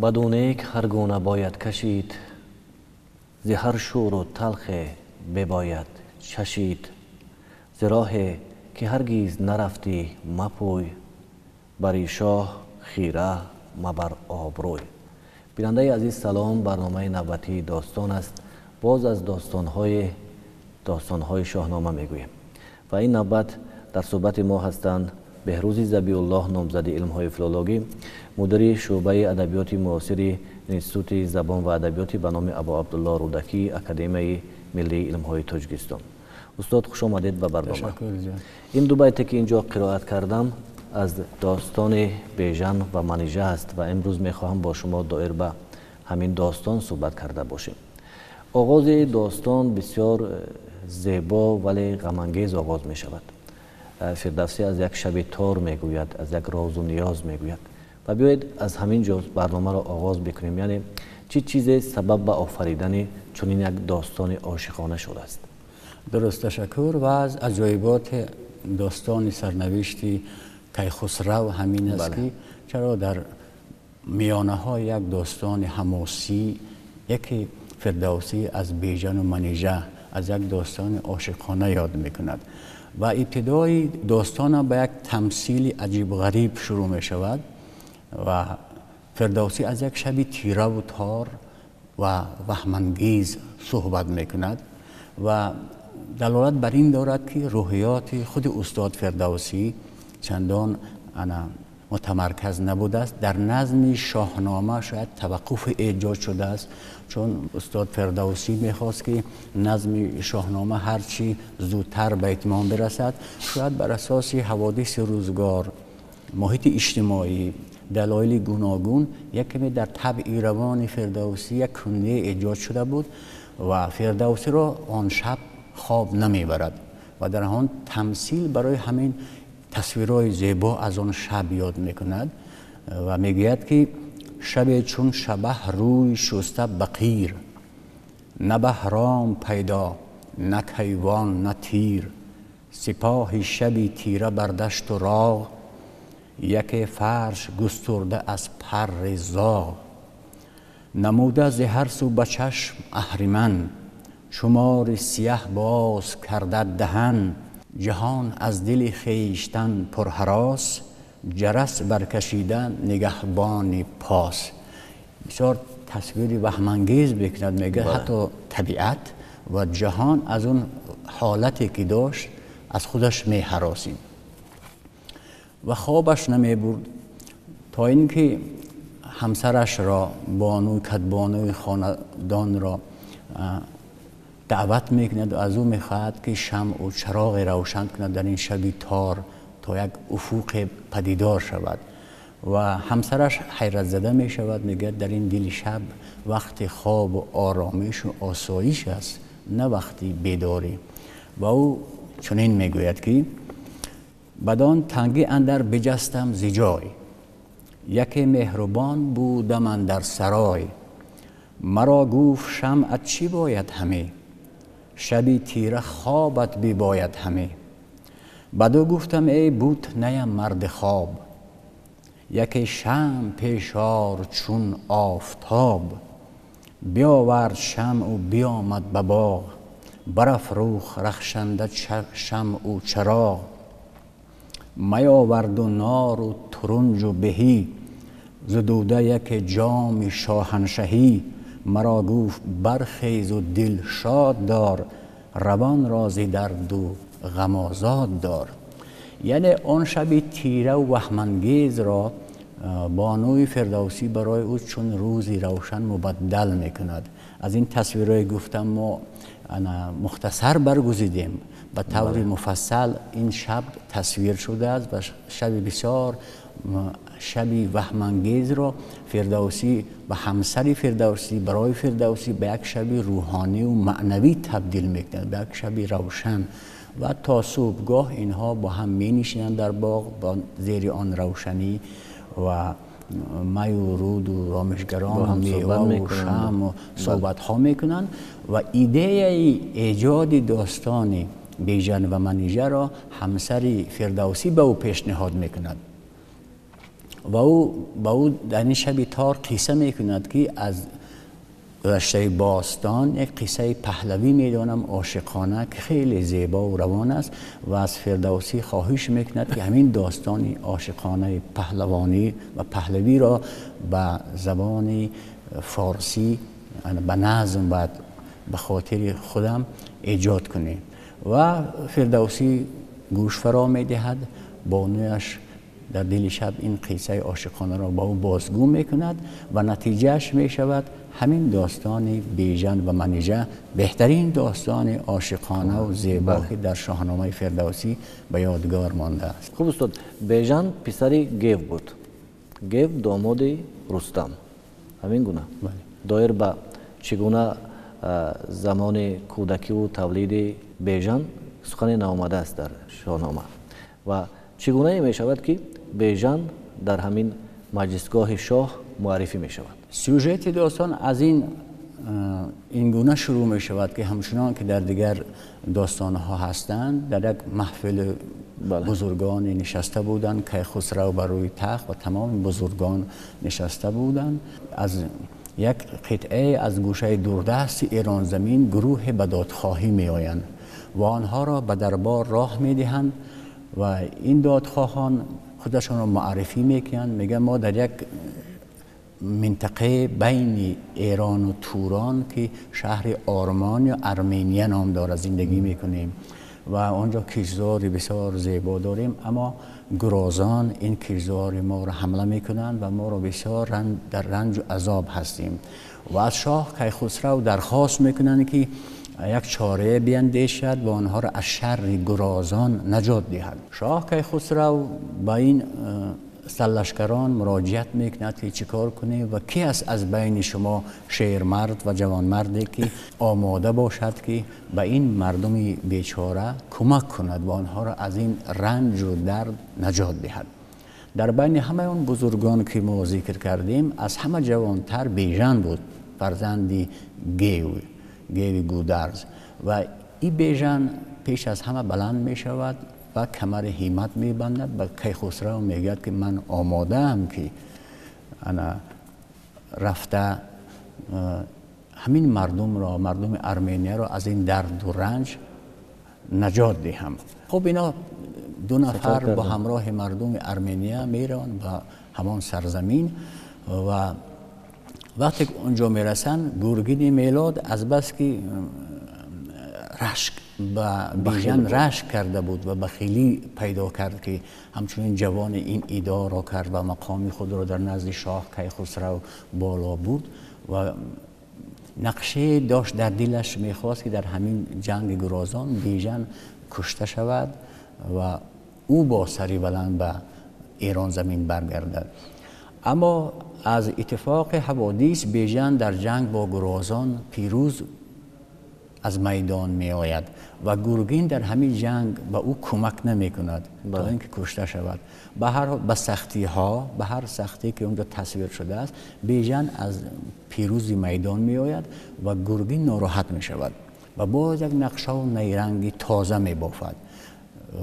بدونیک هر گونه باید کشید، ز هر شور و تلخ بباید چشید. ز راهی که هرگیز نرفتی مپوی، بری شاه خیره مبر آبروی. بیننده عزیز سلام، برنامه نوبتی داستان است. باز از داستانهای شاهنامه میگوییم و این نوبت در صحبت ما هستند بهروز ذبیح الله، نامزد علم‌های فیلولوژی، مدیر شعبه ادبیات معاصر انستیتوت زبان و ادبیات به نام ابا عبدالله رودکی، اکادمی ملی علم‌های تاجیکستان. استاد خوش آمدید به برنامه. این دو بیتی که اینجا قرائت کردم از داستان بیژن و منیژه است و امروز میخواهم با شما دایر به همین داستان صحبت کرده باشیم. آغاز داستان بسیار زیبا ولی غم‌انگیز آغاز می شود. فردوسی از یک شب تار میگوید، از یک راز و نیاز میگوید و بیایید از همین جا برنامه را آغاز بکنیم. یعنی چه چیزی سبب به آفریدن چنین یک داستان عاشقانه شده است؟ درست، تشکر. و از عجایبات داستان سرنوشتی کیخسرو همین است که چرا در میانه های یک داستان حماسی یکی فردوسی از بیژن و منیژه از یک داستان عاشقانه یاد میکند و ابتدای داستان به یک تمثیل عجیب غریب شروع می شود و فردوسی از یک شب تیره و تار و وهم‌انگیز صحبت میکند و دلالت بر این دارد که روحیات خود استاد فردوسی چندان متمرکز نبوده است. در نظم شاهنامه شاید توقف ایجاد شده است، چون استاد فردوسی میخواست که نظم شاهنامه هرچی زودتر به اتمام برسد. شاید بر اساس حوادث روزگار، محیط اجتماعی، دلایل گوناگون یک کمی در طبع روان فردوسی یک کنده ایجاد شده بود و فردوسی را آن شب خواب نمیبرد و در آن تمثیل برای همین تصویرهای زیبا از آن شب یاد میکند و میگوید که شب چون شبه روی شسته بقیر، نه بهرام پیدا نه کیوان نه تیر. سپاه شبی تیره بر دشت و راغ، یک فرش گسترده از پر زاغ. نموده ز هر سو به چشم اهریمن، شمار سیه باز کرده دهن. جهان از دل خویشتن پرهراس، جرس برکشیده نگهبان پاس. بسیار تصویر وهم‌انگیز بکند، میگه حتی طبیعت و جهان از اون حالتی که داشت از خودش میهراسید و خوابش نمیبرد تا اینکه همسرش را، بانوی کدبانوی خاندان را دعوت میکند و از او میخواهد که شمع و چراغ روشن کند در این شب تار تا یک افق پدیدار شود و همسرش حیرت زده میشود، میگه در این دل شب وقت خواب و آرامش و آسایش است، نه وقتی بیداری. و او چنین میگوید که بدان تنگی اندر بجستم ز جای، یکی مهربان بودم اندر سرای. مرا گفت شمعت چی باید همه، شبی تیره خوابت بباید همه. بدو گفتم ای بوت نیم مرد خواب، یکی شمع پیش آر چون آفتاب. بیاورد شمع و بیامد به باغ، برافروخت رخشنده شمع و چراغ. میاورد و نار و ترنج و بهی، ز دوده یک جام شاهنشهی. مرا گفت برخیز و دل شاد دار، روان را ز درد و غم آزاد دار. یعنی آن شب تیره و وهم‌انگیز را بانوی فردوسی برای او چون روزی روشن مبدل میکند. از این تصویرهای گفتم ما مختصر برگزیدیم، به طور مفصل این شب تصویر شده است و شب بسیار شبی وهم‌انگیز را فردوسی و همسر فردوسی برای فردوسی به یک شبی روحانی و معنوی تبدیل میکند، به یک شبی روشن و تا صبحگاه اینها با هم می نشینند در باغ با زیر آن روشنی و می و رود و رامشگران و میوه و شمع و صحبت ها میکنند و ایده ایجاد داستان بیژن و منیژه را همسر فردوسی به او پیشنهاد میکند و او در این شب تار قصه میکند که از گذشته باستان یک قصه پهلوی میدانم عاشقانه که خیلی زیبا و روان است و از فردوسی خواهش میکند که همین داستان عاشقانه پهلوانی و پهلوی را به زبان فارسی به نظم و به خاطر خودم ایجاد کنه و فردوسی گوش فرا میدهد. بانویش در دل شب این قصه عاشقانه را با او بازگو میکند و نتیجهش میشود همین داستان بیژن و منیژه بهترین داستان عاشقانه و زیبا که در شاهنامه فردوسی به یادگار مانده است. خوب استاد، بیژن پسری گیو بود. گیو داماد رستم، همین گونه دایر به چگونه زمان کودکی و تولید بیژن سخن نامده است در شاهنامه و چگونه می شود که بیژن در همین مجلسگاه شاه معرفی می شود. سوژه داستان از این گونه شروع می شود که همچنان که در دیگر داستان ها هستند، در یک محفل بزرگان نشسته بودند، کیخسرو بر روی تخت و تمام بزرگان نشسته بودند. از یک قطعه از گوشه دوردست ایران زمین گروه به دادخواهی می آیند و آنها را به دربار راه می دهند و این دادخواهان خودشان را معرفی میکنند، میگن ما در یک منطقه بین ایران و توران که شهر آرمان یا ارمنیا نام داره زندگی میکنیم و آنجا کشتزاری بسیار زیبا داریم، اما گرازان این کشتزار ما را حمله میکنند و ما را بسیار در رنج و عذاب هستیم و از شاه کیخسرو درخواست میکنند که یک چاره بیندیشد و آنها را از شر گرازان نجات دهد. شاه کیخسرو با این سرلشکران مراجعت میکند که چیکار کنه و کی است از بین شما شیرمرد و جوانمردی که آماده باشد که به این مردم بیچاره کمک کند و آنها را از این رنج و درد نجات دهد. در بین همه اون بزرگان که ما ذکر کردیم از همه جوانتر بیژن بود، فرزند گیو گودرز و این بیژن پیش از همه بلند می شود و کمر همت می بندد. به کیخسرو میگد که من آماده ام که انا رفته همین مردم ارمنیا را از این درد و رنج نجات دهم. خب اینا دو نفر با همراه مردم ارمنیا میرن به همان سرزمین و وقتی اونجا میرسن گرگین میلاد از بس که رشک به بیژن رشک کرده بود و بخیلی پیدا کرد که همچنین جوان این ایدا را کرد و مقام خود را در نزد شاه کیخسرو بالا بود و نقشه داشت در دلش میخواست که در همین جنگ گرازان بیژن کشته شود و او با سری بلند به ایران زمین برگردد. اما از اتفاق حوادث بیژن در جنگ با گرازان پیروز از میدان می آید و گرگین در همین جنگ به او کمک نمی کند تا اینکه کشته شود. به هر سختی که اونجا تصویر شده است بیژن از پیروزی میدان می آید و گرگین ناراحت می شود و باز یک نقشه و نیرنگی تازه می بافد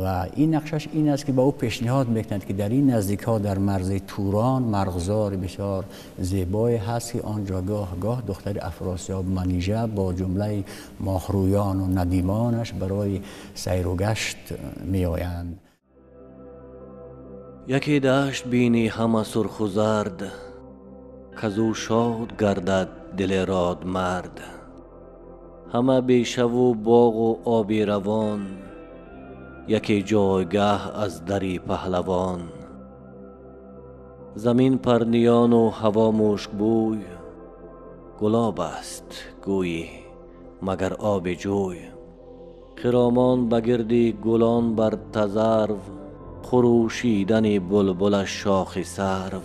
و این نقشش این است که با او پیشنهاد میکند که در این نزدیک ها در مرز توران مرغزار بسیار زیبایی هست که آنجا گاه دختر افراسیاب منیژه با جمله ماهرویان و ندیمانش برای سیر و گشت می آیند. یکی دشت بینی همه سرخ و زرد، کزو شاد گردد دل راد مرد. همه بیشه و باغ و آبی روان، یکی جایگاه از دری پهلوان. زمین پرنیان و هوا مشک بوی، گلاب است گویی مگر آب جوی. خرامان بگردی گلان بر تذرو، خروشیدن بلبلش شاخ سرو.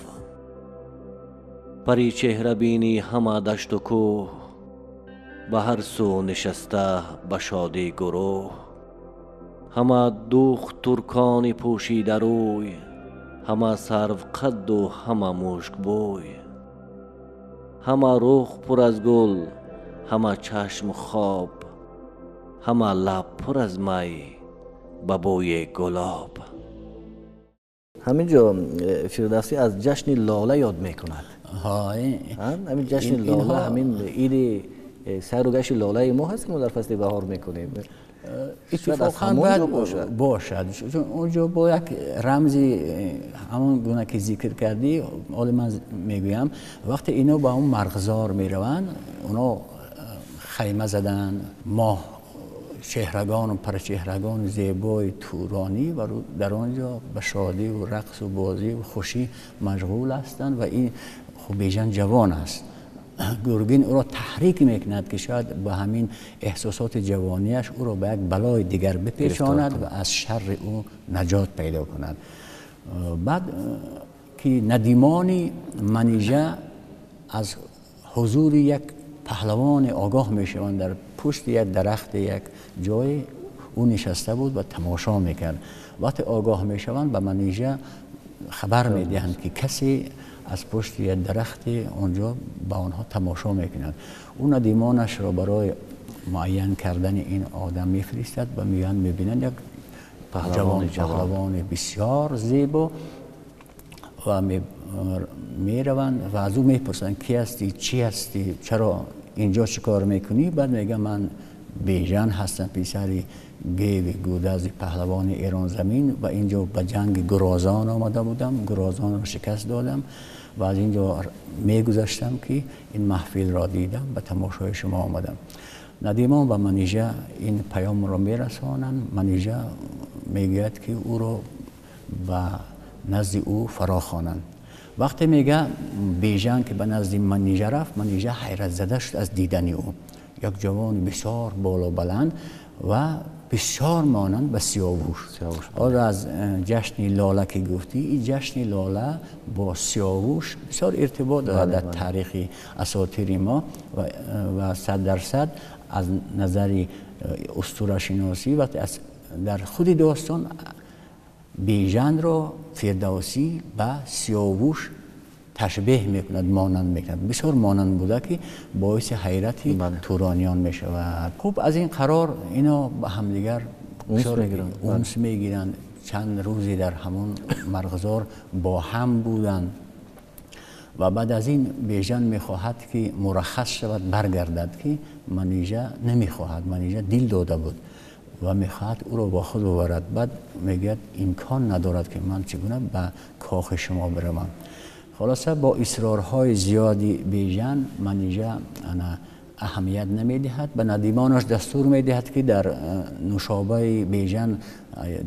پری چهره بینی همه دشت و کوه، به هر سو نشسته به شادی گروه. همه دوخت ترکانی پوشیده روی، همه سرو قد و همه مشک بوی. همه رخ پر از گل، همه چشم خواب، همه لب پر از می به بوی گلاب. همینجا فردوسی از جشن لاله یاد میکند. همین جشن لاله همین عید سر و گشت لاله ما هست که ما در فصل بهار میکنیم. اتفاقا باید باشد چون اونجا با یک رمزی همون گونه که ذکر کردی. حالا من میگویم وقتی اینا با اون مرغزار میروند اونا خیمه زدن ماه چهرگان و پرچهرگان زیبای تورانی و در آنجا به شادی و رقص و بازی و خوشی مشغول هستند و این خب بیژن جوان است. گرگین او را تحریک میکند که شاید با همین احساسات جوانیش او را به یک بلای دیگر بپیچاند و از شر او نجات پیدا کند. بعد که ندیمان منیژه از حضور یک پهلوان آگاه میشوند در پشت یک درخت یک جای او نشسته بود و تماشا میکرد. وقتی آگاه میشوند به منیژه خبر میدهند که کسی از پشت یک درخت اونجا با آنها تماشا میکنند. او ندیمانش را برای معین کردن این آدم میفرستد و میبینند یک پهلوان بسیار زیبا و میروند و از او میپرسند کی هستی، چی هستی، چرا اینجا چی کار میکنی؟ بعد میگه من بیژن هستم، پسر گیو گودرز پهلوان ایران زمین و اینجا به جنگ گرازان آمده بودم، گرازان را شکست دادم و از اینجا میگذشتم که این محفل را دیدم، به تماشای شما آمدم. ندیمان به منیژه این پیام را میرسانند. منیژه میگوید که او را به نزد او فراخوانند. وقتی میگه بیژن که به نزد منیژه رفت، منیژه حیرت زده شد از دیدن او. یک جوان بسیار بالا بلند و بسیار مانند به سیاووش. حالا از جشن لاله که گفتی، این جشن لاله با سیاووش بسیار ارتباط دارد در تاریخ اساطیر ما و 100% از نظر اسطوره شناسی وقتی در خود داستان بیژن را فردوسی به سیاووش تشبیه میکند، مانند میکند. بسیار مانند بوده که باعث حیرت تورانیان میشود. خب از این قرار اینا با همدیگر اونس میگیرند. چند روزی در همون مرغزار با هم بودند و بعد از این بیژن میخواهد که مرخص شود برگردد که منیژه نمیخواهد. منیژه دل داده بود و میخواهد او را با خود ببرد. بعد میگه امکان ندارد که من چگونه به کاخ شما بروم. خلاصه با اصرارهای زیادی بیژن منیژه اهمیت نمیدهد. به ندیمانش دستور میدهد که در نوشابه بیژن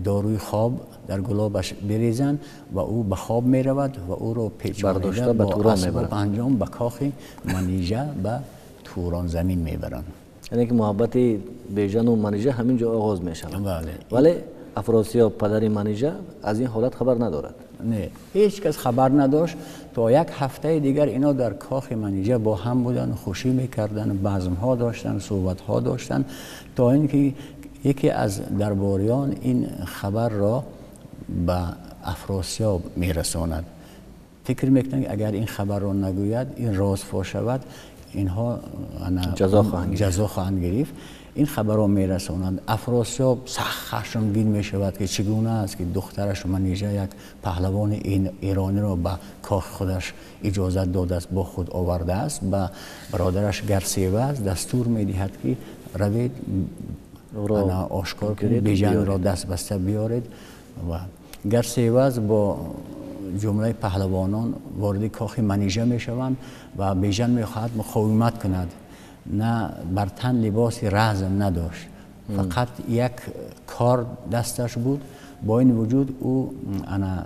داروی خواب در گلابش بریزند و او به خواب میرود و او را پیچانیده با اسباب انجام به کاخ منیژه به توران زمین میبرند. یعنی که محبت بیژن و منیژه همینجا آغاز میشود. بله. ولی افراسیاب پدر منیژه از این حالت خبر ندارد. نه، هیچ کس خبر نداشت. تا یک هفته دیگر اینا در کاخ منیژه با هم بودن، خوشی میکردن، بزم‌ها داشتن، صحبت‌ها داشتن، تا اینکه یکی از درباریان این خبر را به افراسیاب میرساند. فکر میکنند اگر این خبر را نگوید، این راز فاش شود، اینها جزا خواهند گرفت. این خبر را میرسانند. افراسیاب سخت خشمگین میشود که چگونه است که دخترش منیژه یک پهلوان ایرانی را به کاخ خودش اجازت داده است، با خود آورده است. به برادرش گرسیوز دستور میدهد که روید آشکار کنید، بیژن را دست بسته بیارید و گرسیوز با جمله پهلوانان وارد کاخ منیژه میشوند و بیژن میخواهد مقاومت کند. نه بر تن لباس رزم نداشت، فقط یک کار دستش بود. با این وجود او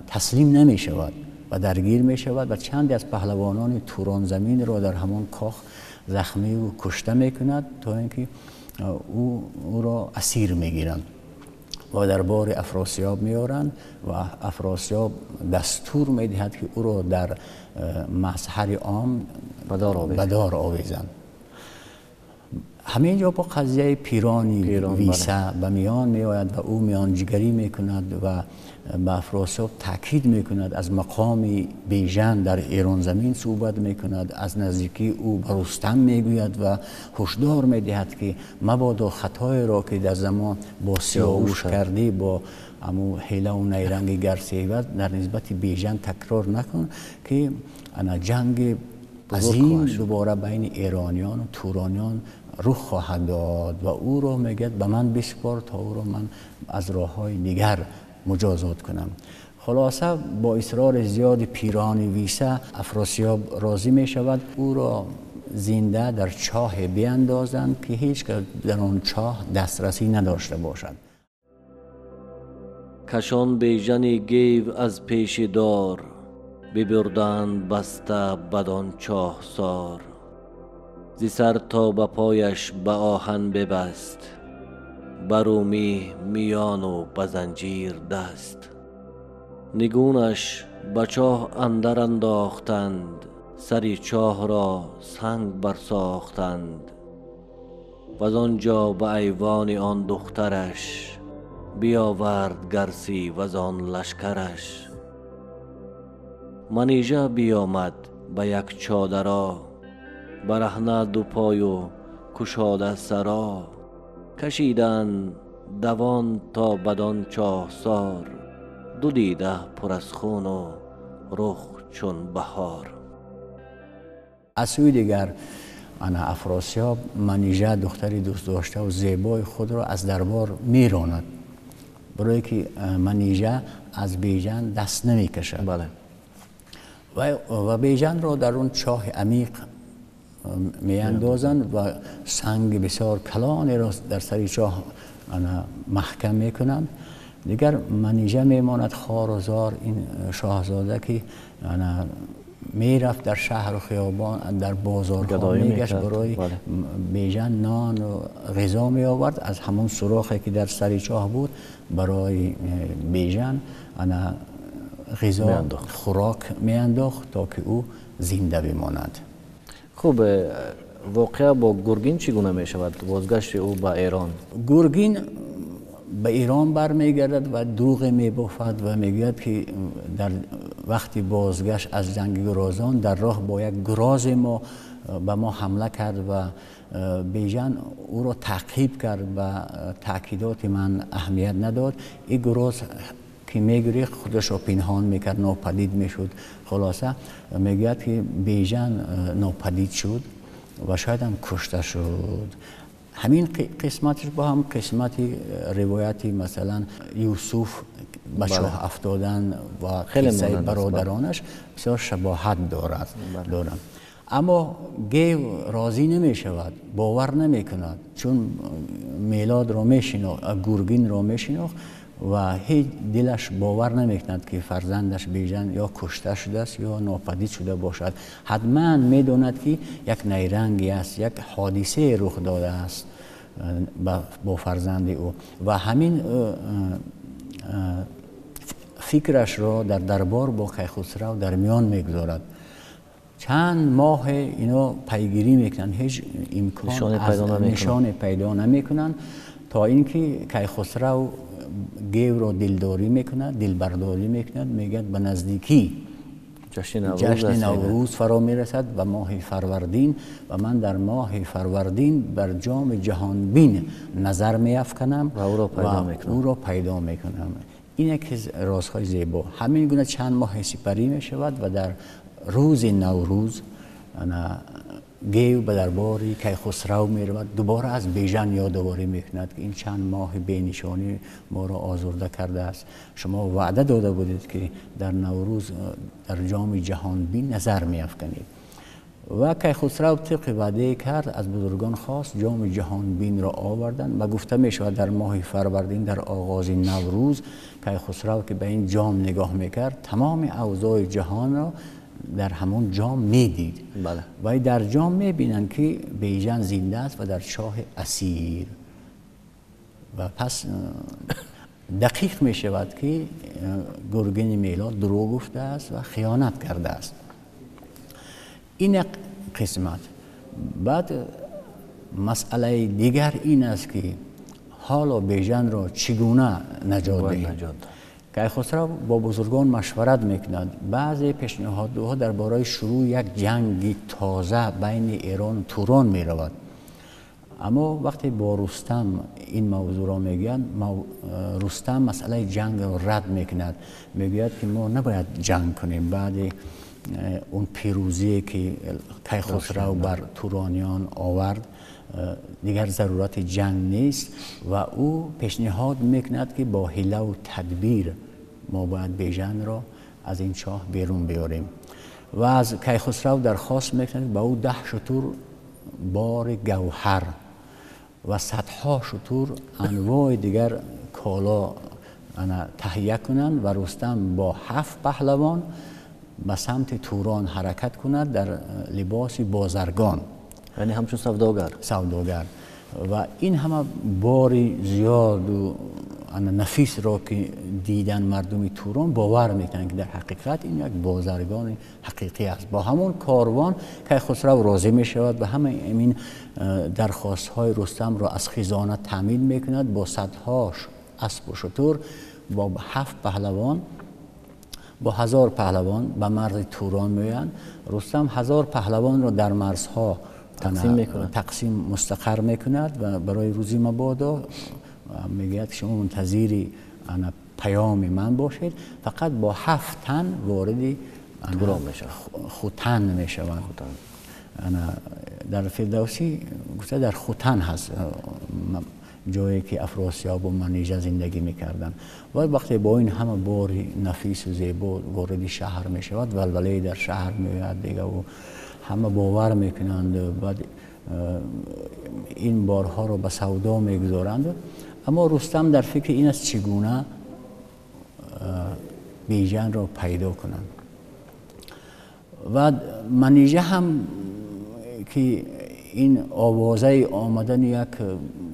تسلیم نمی شود و درگیر می شود و چندی از پهلوانان توران زمین را در همان کاخ زخمی و کشته می کند تا اینکه او را اسیر می گیرند و در بار افراسیاب می آورند و افراسیاب دستور می دهد که او را در مسحر عام به دار آویزند. همینجا با قضیه پیرانی ویسه به میان می آید و او میانجیگری می کند و به افراسیاب تاکید می کند از مقام بیژن در ایران زمین صحبت می کند. از نزدیکی او به رستم می گوید و هشدار می دهد که مبادا خطای را که در زمان با سیاوش کردی با امو حیله و نیرنگ گرسیوت در نسبت بیژن تکرار نکن که انا جنگ عظیم دوباره بین ایرانیان و تورانیان رخ خواهد داد و او را میگه به من بسپار تا او را من از راه های دیگر مجازات کنم. خلاصه با اصرار زیاد پیران ویسه افراسیاب راضی می شود او را زنده در چاه بیاندازند که هیچ که در آن چاه دسترسی نداشته باشد. کشان بیژن گیو از پیش دار، ببردند بسته بدان چاه سار. زی سر تا به پایش به آهن ببست، برومی میان و به زنجیر دست. نگونش به چاه اندر انداختند، سری چاه را سنگ برساختند. وز آنجا به ایوان آن دخترش، بیاورد گرسی وز آن لشکرش. منیژه بیامد به یک چادرا، برهنه دو پای و کشاده سرا. کشیدن دوان تا بدان چاه سار، دو دیده پر از خون و رخ چون بهار. از سوی دیگر انا افراسیاب منیژه دختری دوست داشته و زیبای خود را از دربار میراند، برای که منیژه از بیژن دست نمی کشد. بله. و بیژن را در اون چاه عمیق می اندازند و سنگ بسیار کلانی را در سر چاه محکم می کنند. دیگر منیژه می ماند خوارزار این شاهزاده که می رفت در شهر و خیابان در بازارها می گشت برای بیژن نان و غذا می آورد. از همون سوراخی که در سر چاه بود برای بیژن غذا خوراک می انداخت تا که او زنده بماند. خب واقعا با گرگین چگونه می شود بازگشت او به ایران؟ گرگین به ایران برمیگردد و دوغ می بافد و میگوید که در وقتی بازگشت از جنگ گرازان در راه با یک گراز ما به ما حمله کرد و بیژن او را تعقیب کرد و تاکیدات من اهمیت نداد. این گراز که میگریخت خودش را پنهان میکرد، ناپدید میشد. خلاصه میگوید که بیژن ناپدید شد و شاید هم کشته شد. همین قسمتش با هم قسمتی روایتی مثلا یوسف به چاه افتادن و قصه برادرانش بسیار شباهت دارد. اما گیو راضی نمی شود، باور نمی کند، چون میلاد را می شناخت، گرگین را می شناخت و هیچ دلش باور نمی کند که فرزندش بیژن یا کشته شده است یا ناپدید شده باشد. حتما می داند که یک نیرنگی است، یک حادثه رخ داده است با فرزند او و همین فکرش را در دربار با کیخسرو در میان میگذارد. چند ماه اینا پیگیری میکنن، هیچ امکان نشان پیدا نمیکنن تا اینکه کیخسرو گیو را دلداری میکند، دلبرداری میکند، میگه به نزدیکی جشن نوروز فرا میرسد و ماه فروردین و من در ماه فروردین بر جام جهان بین نظر میافکنم و او را پیدا میکنم. این یکی از رازهای زیبا. همین گونه چند ماه سپری میشود و در روز نوروز گیو به دربار کیخسرو میرود، دوباره از بیژن یادآوری میکند که این چند ماه بینشانی ما را آزرده کرده است. شما وعده داده بودید که در نوروز در جام جهان بین نظر میافکنید و کیخسرو طبق وعده کرد، از بزرگان خواست جام جهان بین را آوردند و گفته میشود در ماه فروردین در آغاز نوروز کیخسرو که به این جام نگاه میکرد تمام اوضاع جهان را در همون جام میدید. بله. و در جام میبینن که بیژن زنده است و در چاه اسیر و پس دقیق میشود که گرگین میلاد دروغ گفته است و خیانت کرده است. این قسمت. بعد مسئله دیگر این است که حالا بیژن را چگونه نجات دهیم. کیخسرو با بزرگان مشورت میکند. بعضی پیشنهادها درباره شروع یک جنگ تازه بین ایران و توران میرود. اما وقتی با رستم این موضوع را میگن، رستم مسئله جنگ را رد میکند، میگوید که ما نباید جنگ کنیم. بعد اون پیروزی که کیخسرو بر تورانیان آورد دیگر ضرورت جنگ نیست و او پیشنهاد میکند که با حیله و تدبیر ما باید بیژن را از این چاه بیرون بیاریم و از کیخسرو درخواست میکند با او 10 شتر بار گوهر و صدها شتر انواع دیگر کالا تهیه کنند و رستم با 7 پهلوان به سمت توران حرکت کند در لباس بازرگان، یعنی همچون سوداگر. و این همه باری زیاد و نفیس را که دیدن مردم توران باور میکنند که در حقیقت این یک بازرگان حقیقی است. با همون کاروان کیخسرو راضی میشود و همه این درخواست های رستم را از خزانه تامین میکند. با صدها اسب و شتر با 7 پهلوان با 1000 پهلوان به مرز توران میآیند. رستم 1000 پهلوان را در مرزها تقسیم مستقر میکند و برای روزی مبادا میگوید شما منتظر پیام من باشید. فقط با 7 تن وارد خوتن میشوند. در فردوسی گفته در خوتن هست جایی که افراسیاب و منیژه زندگی میکردن. و وقتی با این همه بار نفیس و زیبا وارد شهر میشود، ولوله در شهر میاد دیگه و همه باور میکنند. بعد این بارها رو به سودا میگذارند. اما رستم در فکر این است چگونه بیژن را پیدا کنند. و منیژه هم که این آوازه آمدن یک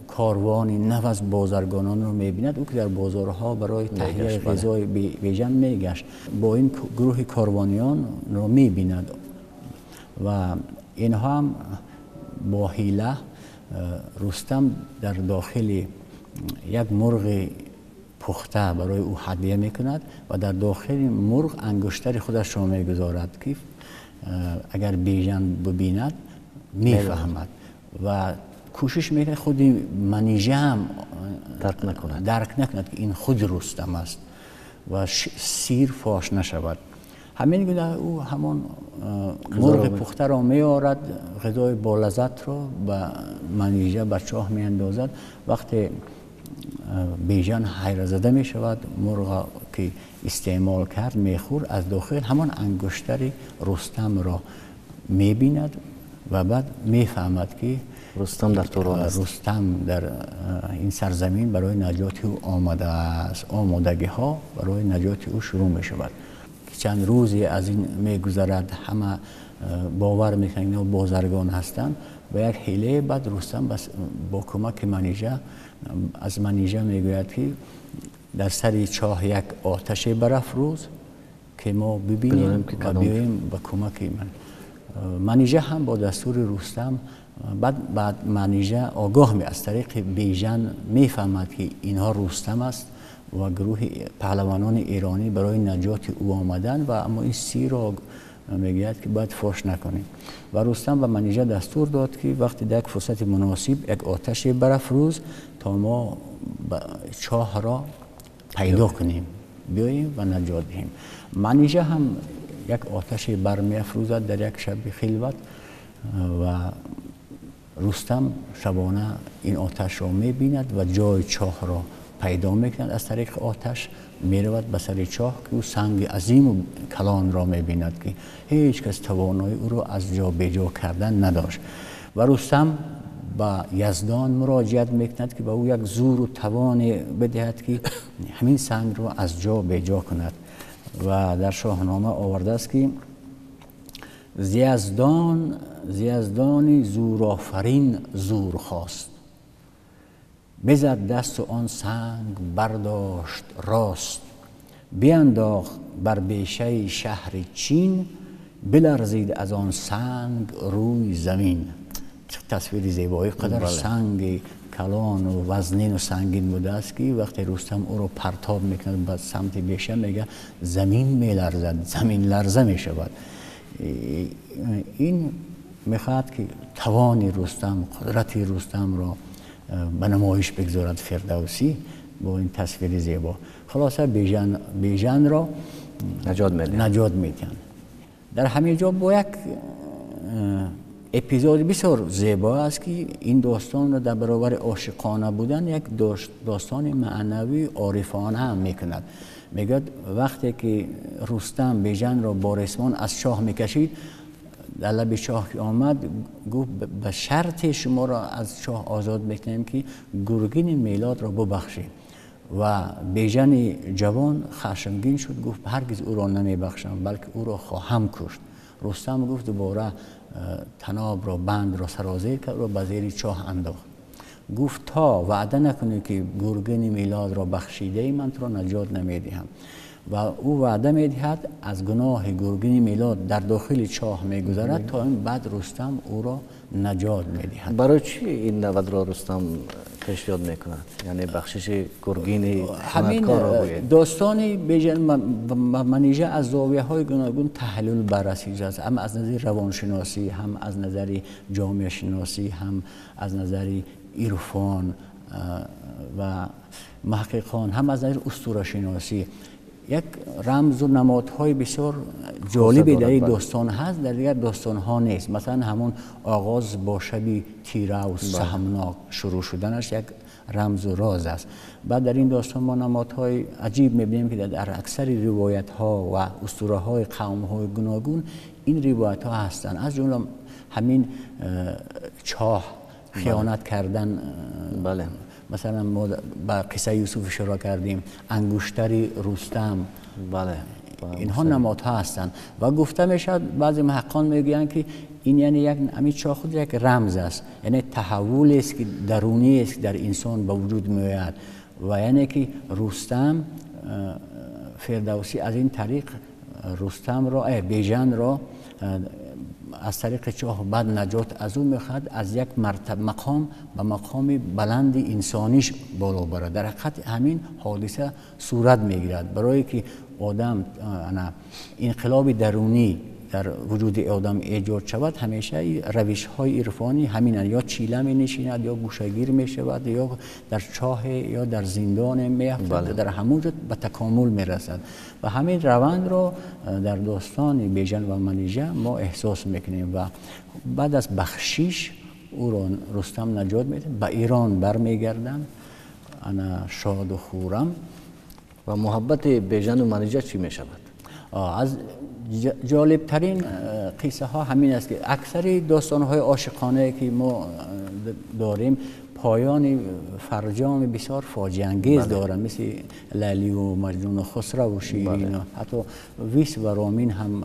کاروانی نو از بازرگانان رو میبیند، او که در بازارها برای تهیه غذای بیژن میگشت، با این گروه کاروانیان رو میبیند و اینها هم با حیله رستم در داخل یک مرغ پخته برای او هدیه میکند و در داخل مرغ انگشتر خودش را میگذارد که اگر بیژن ببیند میفهمد و کوشش میکنه خود منیژه هم درک نکند که این خود رستم است و سیر فاش نشود. همین گونه او همان مرغ پخته را میآورد، غذای بالذت را به منیژه به چاه میاندازد. وقتی بیژن حیره زده می شود، مرغ که استعمال کرد میخور، از داخل همان انگشتر رستم را میبیند و بعد میفهمد که رستم در توران است. رستم در این سرزمین برای نجات او آمده است. آمادگی ها برای نجات او شروع می شود. چند روزی از این میگذرد، همه باور میکنند و بازرگان هستند و یک حیله بعد رستم با کمک منیژه از منیژه میگوید که در سر چاه یک آتش برافروز که ما ببینیم و بیاییم به کمک من. منیژه هم با دستور رستم بعد منیژه آگاه می از طریق بیژن میفهمد که اینها رستم است و گروه پهلوانان ایرانی برای نجات او آمدن و اما این سیر را میگوید که باید فاش نکنیم. و رستم به منیژه دستور داد که وقتی در یک فرصت مناسب یک آتش برافروز تا ما چاه را پیدا کنیم، بیاییم و نجات دهیم. منیژه هم یک آتش برمی افروزد در یک شب خلوت و رستم شبانه این آتش را میبیند و جای چاه را پیدا میکند. از طریق آتش میرود به سر چاه که او سنگ عظیم و کلان را میبیند که هیچ کس توانایی او را از جا به جا کردن نداشت و رستم با یزدان مراجعت میکند که به او یک زور و توان بدهد که همین سنگ را از جا به جا کند. و در شاهنامه آورده است که زیزدان زورآفرین زور خواست، بزد دست و آن سنگ برداشت راست، بینداخت بر بیشه شهر چین، بلرزید از آن سنگ روی زمین. تصویر زیبایی قدر سنگ کلان و وزنین و سنگین بوده است که وقتی رستم او رو پرتاب میکنه به سمت بیشه میگه زمین میلرزد، زمین لرزه میشود. این میخواد که توانی رستم، قدرتی رستم را به نمایش بگذارد فردوسی با این تصویر زیبا. خلاصه بیژن را نجات میدن. در همین جا با یک اپیزود بسیار زیبا است که این داستان را در برابر عاشقانه بودن یک داستان معنوی عارفانه هم میکند. میگه وقتی که رستم بیژن را با رسمان از چاه میکشید، در لب چاه که آمد گفت به شرط شما را از چاه آزاد میکنیم که گرگین میلاد را ببخشید. و بیژن جوان خشمگین شد، گفت هرگز او را نمیبخشم بلکه او را خواهم کشت. رستم گفت دوباره طناب را بند را سرازیر کرد و به زیر چاه انداخت. گفت تا وعده نکنی که گرگین میلاد را بخشیده من تو را نجات نمیدهم. و او وعده میدهد از گناه گرگین میلاد در داخل چاه میگذرد تا این بعد رستم او را نجات میدهد. برای چی این نود را رستم پیشنهاد میکند؟ یعنی بخشش گرگین همین داستانی بیژن منیژه از زاویه های گوناگون تحلیل بررسی است، هم از نظر روانشناسی، هم از نظر جامعه شناسی، هم از نظر عرفان و محققان، هم از نظر اسطوره شناسی. یک رمز و نمادهای بسیار جالبی در این داستان هست، در دیگر داستان ها نیست. مثلا همون آغاز با شبی تیره و سهمناک شروع شدنش یک رمز و راز است. بعد در این داستان ما نمادهای عجیب میبینیم که در اکثر روایت ها و اسطوره های قوم های گوناگون این روایت ها هستند. از جمله همین چاه، خیانت کردن. بله. مثلا ما با قصه یوسف اشاره کردیم، انگشتری رستم. بله. اینها نمادها هستند و گفته میشد، بعضی محققان میگویند که این یعنی یک همین چاه خود یک رمز است، یعنی تحولی است که درونی است در انسان به وجود میآید و یعنی که رستم فردوسی از این طریق رستم را بیژن را از طریق چاه بعد نجات از او میخواد، از یک مقام به مقام بلند انسانیش بالا بره. در حقیقت همین حادثه صورت میگیرد برای که آدم انقلاب درونی در وجود آدم ایجاد شود. همیشه روش های عرفانی همین، یا چیله می نشیند یا گوشهگیر می شود یا در چاه یا در زندان می افتد. در همونجا به تکامل می رسد و همین روند را در داستان بیژن و منیژه ما احساس میکنیم. و بعد از بخشش او را رستم نجات میده، به ایران برمیگردن انا شاد و خورم. و محبت بیژن و منیژه چی می شود؟ از جالبترین قصه ها همین است که اکثر داستان های عاشقانه که ما داریم پایان فرجام بسیار فاجعه انگیز دارن، مثل لیلی و مجنون و خسرو و شیرین و حتی ویس و رامین هم.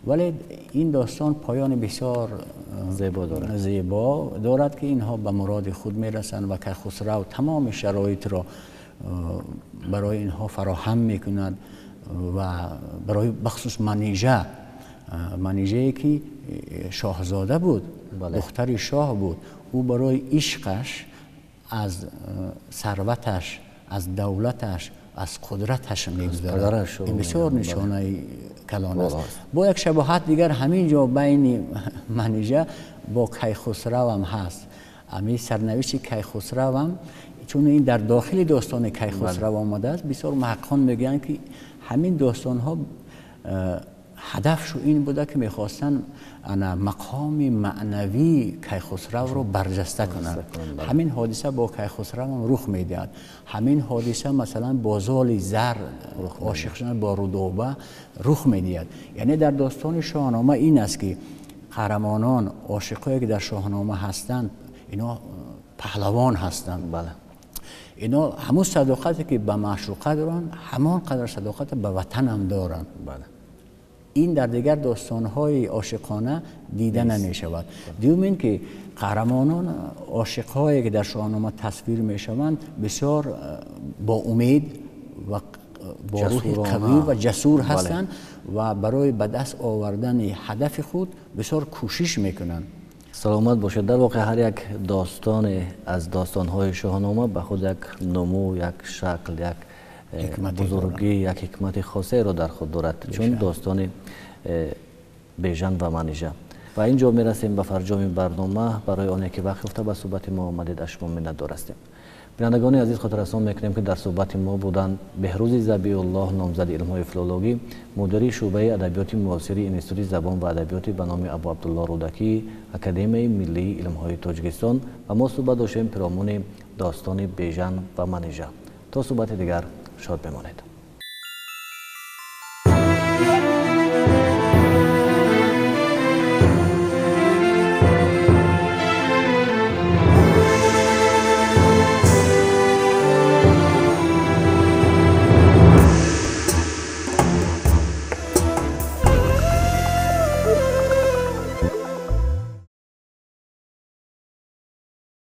ولی این داستان پایان بسیار زیبا دارد که اینها به مراد خود میرسند و که خسرو تمام شرایط را برای اینها فراهم میکند و برای بخصوص منیژه که شاهزاده بود، دختر شاه بود، او برای عشقش از ثروتش، از دولتش، از قدرتش میگذرد. این بسیار نشانه کلان است. با یک شباهت دیگر همین جا بین منیژه با کیخسرو هم هست. همین سرنوشت کیخسرو هم، چون این در داخل داستان کیخسرو آمده است، بسیار محققان میگن که همین داستان ها هدفشو این بوده که میخواستن مقام معنوی کیخسرو رو برجسته کنند. همین حادثه با کیخسرو هم رخ میدهد. همین حادثه مثلا با زال زر عاشق شدن با رودابه رخ میدهد. یعنی در داستان شاهنامه این است که قهرمانان، عاشقایی که در شاهنامه هستند، اینا پهلوان هستند. بله. اینا همون صداقتی که به معشوقه دارن، همان قدر صداقت به وطن هم دارن. بله. این در دیگر داستان‌های عاشقانه دیده نمی شود. دوم که قهرمانان عاشق‌هایی که در شاهنامه تصویر می شوند بسیار با امید و با روح قوی و جسور هستند و برای به دست آوردن هدف خود بسیار کوشش میکنند. سلامت باشد. در واقع هر یک داستان از داستان‌های شاهنامه به خود یک نمو، یک شکل، یک بزرگی، یک حکمت خاصی را در خود دارد، چون داستان بیژن و منیژه. و اینجا می رسیم به فرجام برنامه. برای آنی که وقت افته به صحبت ما آمدید اشما منتظر هستیم. بینندگان عزیز خاطر رسان میکنیم که در صحبت ما بودن بهروز ذبیح الله نامزد علم‌های فیلولوژی، مدیر شعبه ادبیات معاصر انستیتوت زبان و ادبیات به نام ابو عبدالله رودکی، اکادمی ملی علم‌های تاجیکستان، و ما صحبت داشتیم پیرامون داستان بیژن و منیژه. تا صحبت دیگر شاد بمانید.